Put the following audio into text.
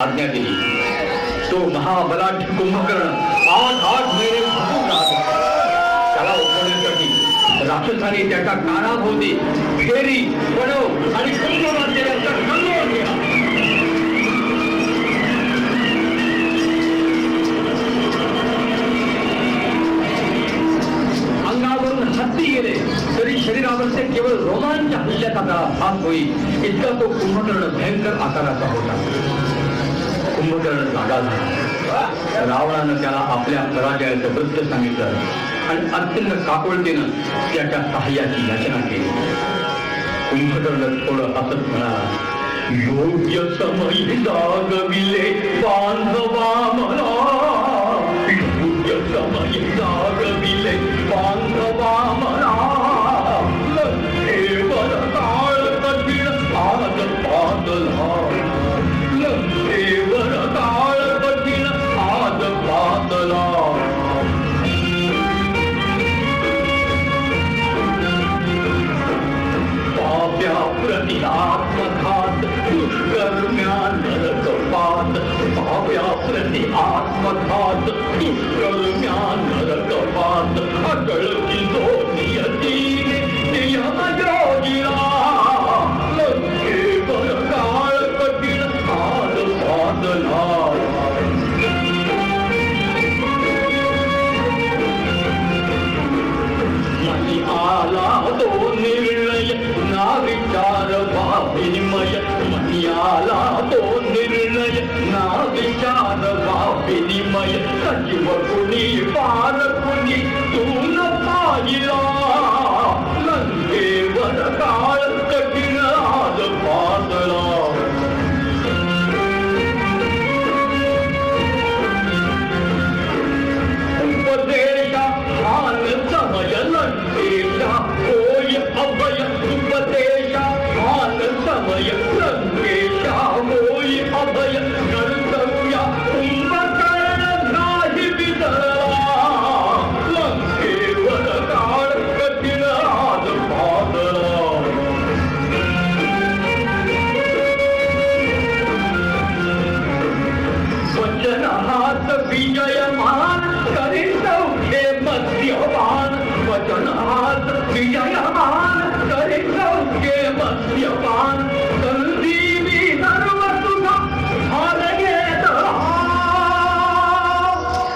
आज्ञा दिली. तो महाबलाढ्य कुंभकर्ण 8 महिने झोपून राहत होता. त्याला उठवण्यासाठी राक्षसाने त्याच्या कानाभोवती फेरी, पणव आणि कुंभवाद्याचा गंगोळ केला. अंगावरून हत्ती गेले तरी शरीरावरचे केवळ रोमांच हल्ल्याचा त्याला भास होईल इतका तो कुंभकर्ण भयंकर आकाराचा होता. कुंभकर्ण जागा झाला. रावणानं त्याला आपल्या पराजयाचं वृत्त सांगितलं आणि अत्यंत काकुळतेनं त्याच्या सहाय्याची याचना केली. कुंभकर्ण थोडं हसत म्हणाला, योग्य समय जागविले बांधवा मला, योग्य समय जागविले बांधवा मला, लंकेवर काळ कठीण आज पातला, लंकेवर काळ कठीण आज पातला. पाप्या प्रति आत्मघात दुष्कर्म्या नरकपात, पाप्या प्रति आत्मघात दुष्कर्म्या नरकपात, अटळ की जो नियतीने नियम योगिला, लंकेवर काळ कठीण आज पातला. मनी आला तो निर्णय ना विचार वा विनिमय, मनी आला तो निर्णय ना विचार वा विनिमय, सजीव कुणी पार कुणी तू न पाहिला, लंकेवर काळ कठीण आज पातला. उपदेशा हान समय लंकेशा होय अभय, उपदेशा हान समय लंकेशा होय अभय, कर्तव्या कुंभकर्ण नाही विसरला, लंकेवर काळ कठीण आज पातला. वचनात विजयमान करी सौखे मध्यवान, वचनात विजयमान